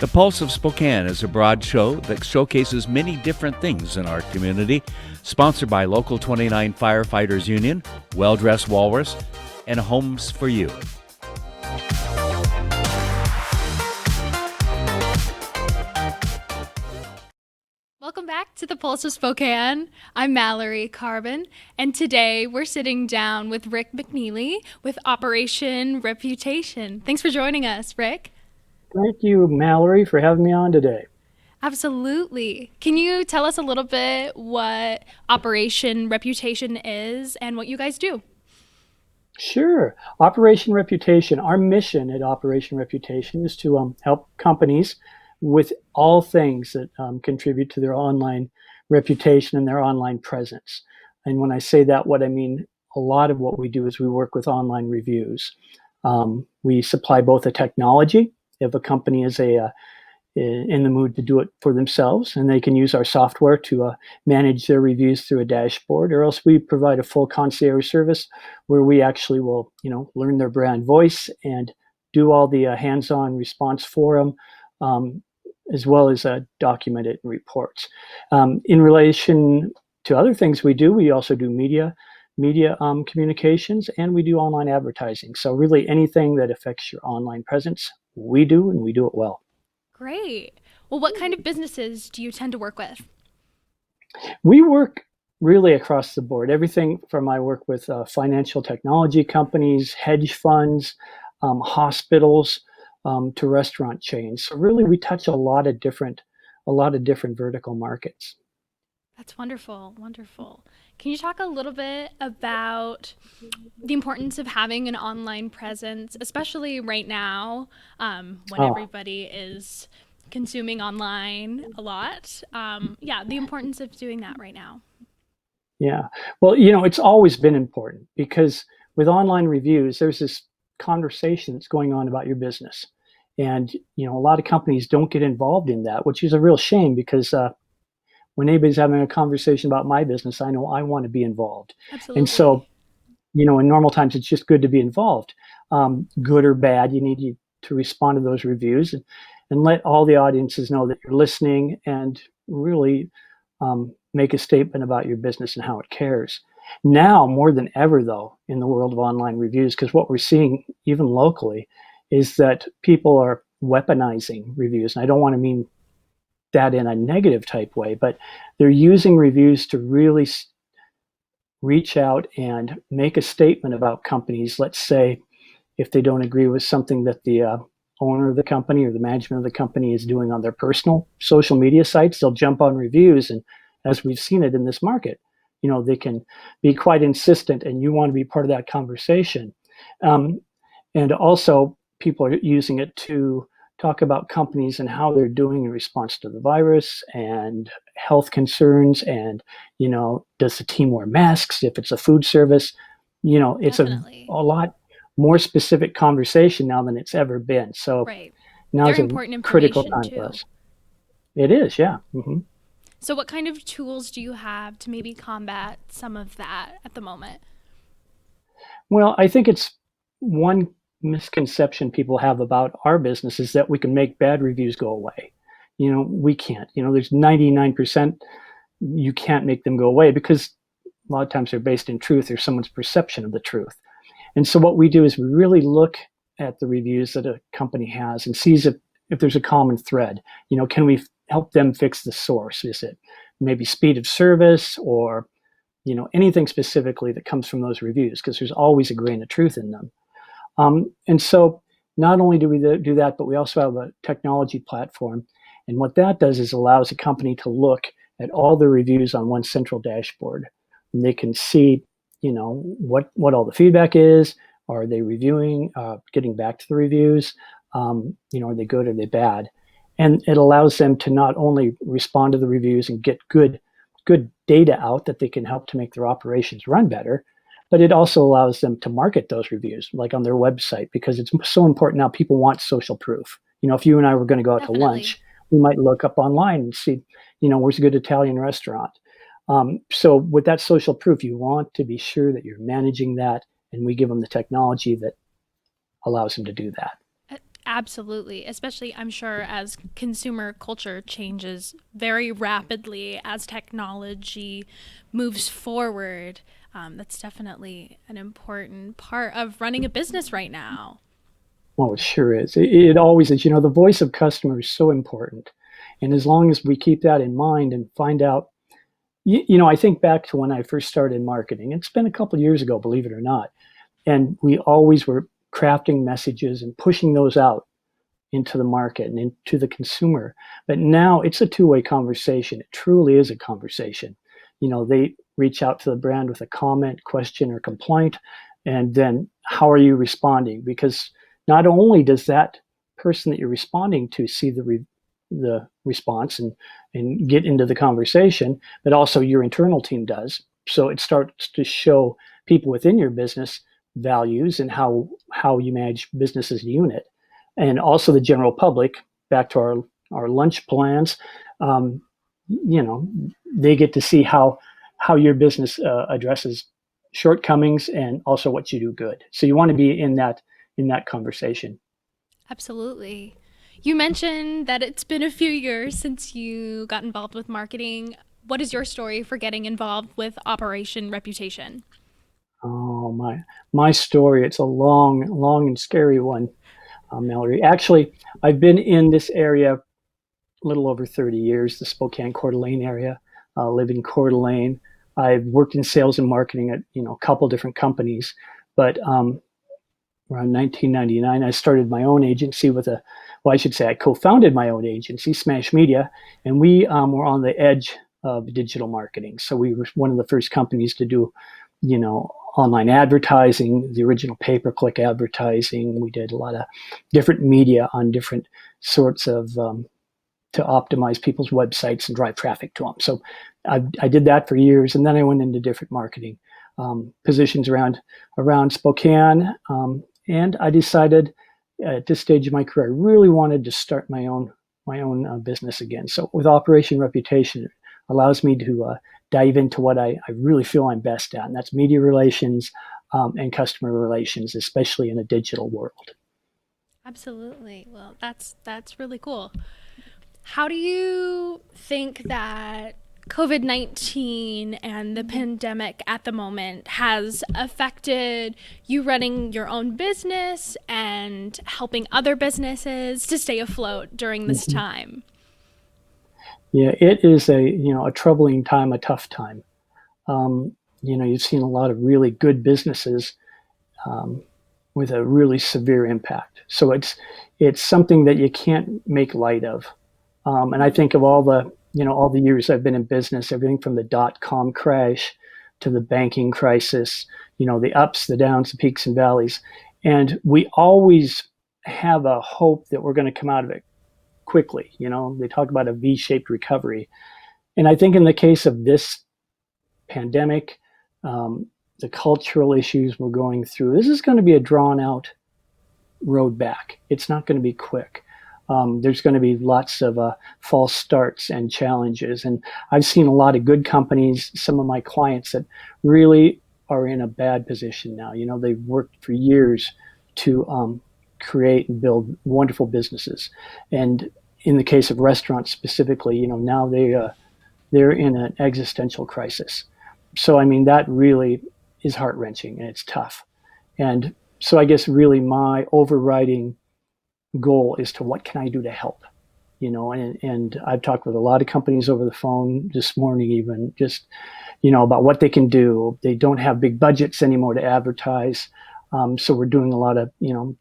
The Pulse of Spokane is a broad show that showcases many different things in our community, sponsored by Local 29 Firefighters Union, Well Dressed Walrus, and Homes for You. Welcome back to the Pulse of Spokane. I'm Mallory Carbon, and today we're sitting down with Rick McNeely with Operation Reputation. Thanks for joining us, Rick. Thank you, Mallory, for having me on today. Absolutely. Can you tell us a little bit what Operation Reputation is and what you guys do? Sure. Operation Reputation, our mission at Operation Reputation is to help companies with all things that contribute to their online reputation and their online presence. And when I say that, what I mean, a lot of what we do is we work with online reviews. We supply both a technology, if a company is in the mood to do it for themselves, and they can use our software to manage their reviews through a dashboard, or else we provide a full concierge service where we actually will, learn their brand voice and do all the hands-on response for them, as well as document it in reports. In relation to other things we do, we also do media communications, and we do online advertising. So really anything that affects your online presence, we do, and we do it well. Great. Well, what kind of businesses do you tend to work with? We work really across the board. Everything from I work with financial technology companies, hedge funds, hospitals, to restaurant chains. So really, we touch a lot of different vertical markets. That's wonderful. Wonderful. Can you talk a little bit about the importance of having an online presence, especially right now, when everybody is consuming online a lot? The importance of doing that right now. Yeah. Well, it's always been important because with online reviews, there's this conversation that's going on about your business. And, a lot of companies don't get involved in that, which is a real shame because when anybody's having a conversation about my business, I know I want to be involved. Absolutely. And so, in normal times, it's just good to be involved. Good or bad, you need to respond to those reviews and let all the audiences know that you're listening and really make a statement about your business and how it cares. Now, more than ever, though, in the world of online reviews, because what we're seeing even locally is that people are weaponizing reviews. And I don't want to mean that in a negative type way, but they're using reviews to really reach out and make a statement about companies. Let's say if they don't agree with something that the owner of the company or the management of the company is doing on their personal social media sites, they'll jump on reviews. And as we've seen it in this market, they can be quite insistent and you want to be part of that conversation. And also people are using it to talk about companies and how they're doing in response to the virus and health concerns. And, does the team wear masks if it's a food service? It's a lot more specific conversation now than it's ever been. So now is a critical time for us. It is, yeah. Mm-hmm. So what kind of tools do you have to maybe combat some of that at the moment? Well, I think it's one misconception people have about our business is that we can make bad reviews go away. We can't. There's 99% you can't make them go away because a lot of times they're based in truth or someone's perception of the truth. And so what we do is we really look at the reviews that a company has and sees if there's a common thread. Can we help them fix the source? Is it maybe speed of service or, anything specifically that comes from those reviews? Because there's always a grain of truth in them. And so not only do we do that, but we also have a technology platform. And what that does is allows a company to look at all the reviews on one central dashboard. And they can see, what all the feedback is. Are they reviewing, getting back to the reviews? Are they good? Are they bad? And it allows them to not only respond to the reviews and get good data out that they can help to make their operations run better, but it also allows them to market those reviews, like on their website, because it's so important now. People want social proof. If you and I were going to go out to lunch, we might look up online and see, where's a good Italian restaurant. So with that social proof, you want to be sure that you're managing that, and we give them the technology that allows them to do that. Absolutely. Especially, I'm sure, as consumer culture changes very rapidly as technology moves forward. That's definitely an important part of running a business right now. Oh, it sure is. It always is. The voice of customer is so important. And as long as we keep that in mind and find out, I think back to when I first started marketing. It's been a couple of years ago, believe it or not. And we always were crafting messages and pushing those out into the market and into the consumer. But now it's a two-way conversation. It truly is a conversation. They reach out to the brand with a comment, question, or complaint, and then how are you responding? Because not only does that person that you're responding to see the response and get into the conversation, but also your internal team does. So it starts to show people within your business values and how you manage business as a unit, and also the general public. Back to our lunch plans, um, they get to see how your business addresses shortcomings and also what you do good. So you want to be in that conversation. Absolutely. You mentioned that it's been a few years since you got involved with marketing. What is your story for getting involved with Operation Reputation? Oh my story! It's a long, long and scary one, Mallory. Actually, I've been in this area a little over 30 years, the Spokane Coeur d'Alene area. Live in Coeur d'Alene. I've worked in sales and marketing at a couple different companies, but around 1999, I started my own agency well, I should say I co-founded my own agency, Smash Media, and we were on the edge of digital marketing. So we were one of the first companies to do, online advertising, the original pay-per-click advertising. We did a lot of different media on different sorts of to optimize people's websites and drive traffic to them. So I did that for years, and then I went into different marketing positions around Spokane, and I decided at this stage of my career I really wanted to start my own business again. So with Operation Reputation, it allows me to dive into what I really feel I'm best at, and that's media relations and customer relations, especially in a digital world. Absolutely. Well, that's really cool. How do you think that COVID-19 and the pandemic at the moment has affected you running your own business and helping other businesses to stay afloat during this Mhm. time? Yeah, it is a troubling time, a tough time. You've seen a lot of really good businesses um, with a really severe impact. So it's something that you can't make light of. And I think of all the years I've been in business, everything from the dot-com crash to the banking crisis, the ups, the downs, the peaks and valleys, and we always have a hope that we're going to come out of it quickly. They talk about a V-shaped recovery, and I think in the case of this pandemic, um, the cultural issues we're going through, this is going to be a drawn out road back. It's not going to be quick. There's going to be lots of false starts and challenges. And I've seen a lot of good companies, some of my clients that really are in a bad position now. They've worked for years to create and build wonderful businesses. And in the case of restaurants specifically, now they're in an existential crisis. So, I mean, that really is heart wrenching and it's tough. And so I guess really my overriding goal is to what can I do to help? And I've talked with a lot of companies over the phone this morning, even just, about what they can do. They don't have big budgets anymore to advertise. So we're doing a lot of,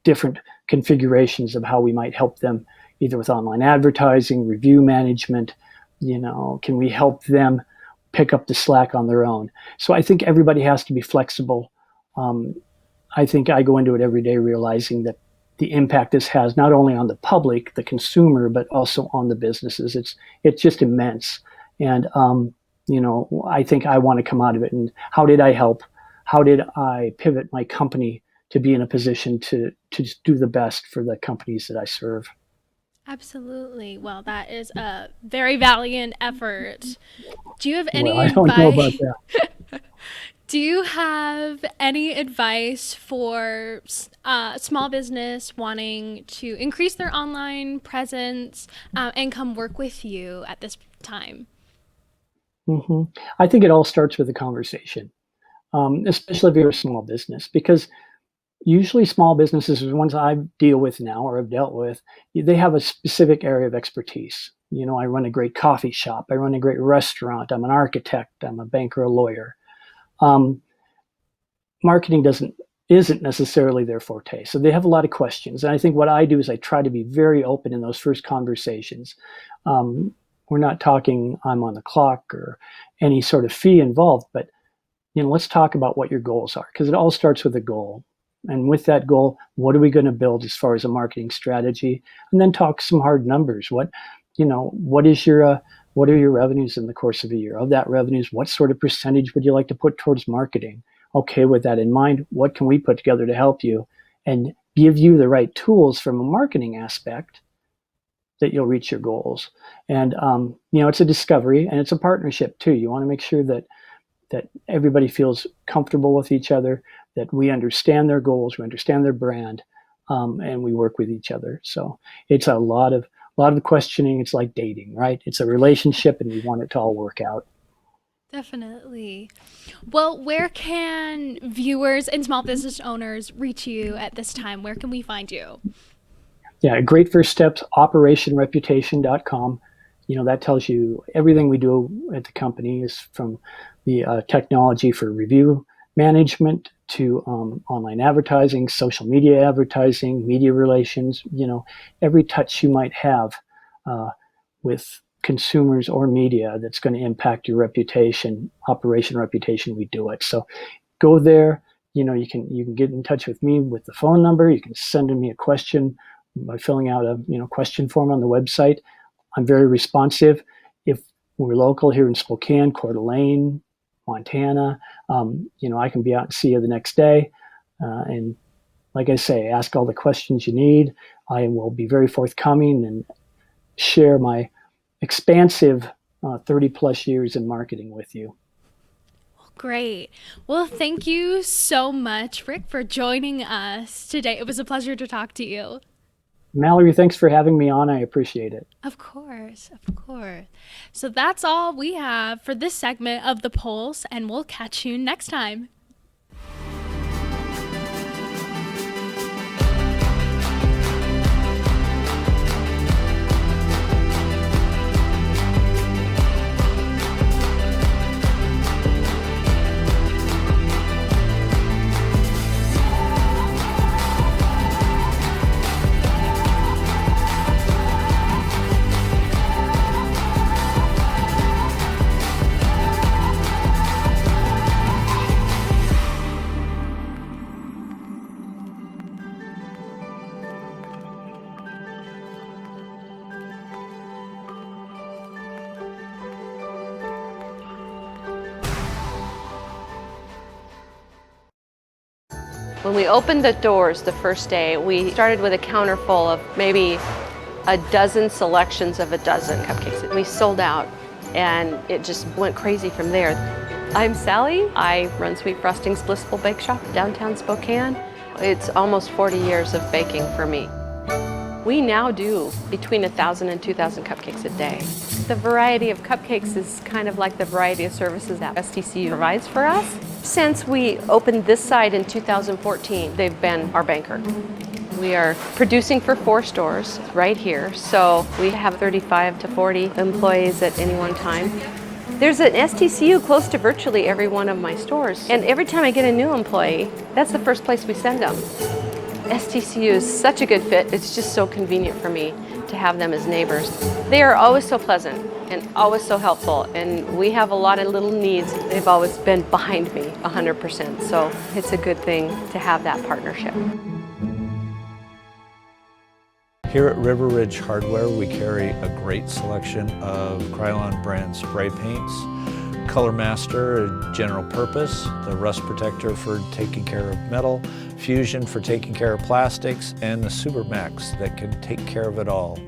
different configurations of how we might help them either with online advertising, review management, can we help them pick up the slack on their own? So I think everybody has to be flexible. Um, I think I go into it every day realizing that the impact this has not only on the public, the consumer, but also on the businesses. It's just immense, and I think I want to come out of it. And how did I help? How did I pivot my company to be in a position to just do the best for the companies that I serve? Absolutely. Well, that is a very valiant effort. Do you have Well, any I don't know about advice? that. Do you have any advice for small business wanting to increase their online presence and come work with you at this time? hmm I think it all starts with a conversation, especially if you're a small business, because usually small businesses, the ones I deal with now or have dealt with, they have a specific area of expertise. I run a great coffee shop. I run a great restaurant. I'm an architect. I'm a banker, a lawyer. Um, Marketing isn't necessarily their forte. So they have a lot of questions. And I think what I do is I try to be very open in those first conversations. Um, we're not talking I'm on the clock or any sort of fee involved, but let's talk about what your goals are, because it all starts with a goal. And with that goal, what are we going to build as far as a marketing strategy? And then talk some hard numbers. What are your revenues in the course of a year? Of that revenues, what sort of percentage would you like to put towards marketing? Okay, with that in mind, what can we put together to help you and give you the right tools from a marketing aspect that you'll reach your goals? And it's a discovery and it's a partnership too. You want to make sure that everybody feels comfortable with each other, that we understand their goals, we understand their brand, and we work with each other. So it's a lot of questioning. It's like dating, right? It's a relationship, and we want it to all work out. Definitely. Well, where can viewers and small business owners reach you at this time? Where can we find you? Yeah, great first steps, operationreputation.com. That tells you everything we do at the company, is from the technology for review management to online advertising, social media advertising, media relations, every touch you might have with consumers or media that's going to impact your reputation, Operation Reputation, we do it. So go there. You can get in touch with me with the phone number. You can send me a question by filling out a question form on the website. I'm very responsive. If we're local here in Spokane, Coeur d'Alene, Montana, I can be out and see you the next day. And like I say, ask all the questions you need. I will be very forthcoming and share my expansive 30 plus years in marketing with you. Great. Well, thank you so much, Rick, for joining us today. It was a pleasure to talk to you. Mallory, thanks for having me on. I appreciate it. Of course, of course. So that's all we have for this segment of The Pulse, and we'll catch you next time. When we opened the doors the first day, we started with a counter full of maybe a dozen selections of a dozen cupcakes. We sold out, and it just went crazy from there. I'm Sally. I run Sweet Frosting's Blissful Bake Shop downtown Spokane. It's almost 40 years of baking for me. We now do between 1,000 and 2,000 cupcakes a day. The variety of cupcakes is kind of like the variety of services that STCU provides for us. Since we opened this site in 2014, they've been our banker. We are producing for 4 stores right here, so we have 35 to 40 employees at any one time. There's an STCU close to virtually every one of my stores, and every time I get a new employee, that's the first place we send them. STCU is such a good fit. It's just so convenient for me to have them as neighbors. They are always so pleasant and always so helpful, and we have a lot of little needs. They've always been behind me 100%, so it's a good thing to have that partnership. Here at River Ridge Hardware, we carry a great selection of Krylon brand spray paints, Color Master, general purpose, the Rust Protector for taking care of metal, Fusion for taking care of plastics, and the Super Max that can take care of it all.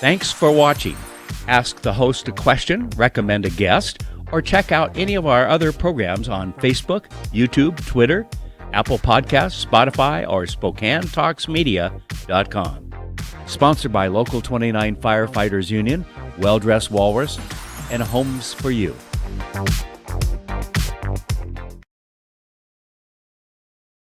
Thanks for watching. Ask the host a question, recommend a guest, or check out any of our other programs on Facebook, YouTube, Twitter, Apple Podcasts, Spotify, or SpokaneTalksMedia.com. Sponsored by Local 29 Firefighters Union, Well Dressed Walrus, and Homes for You.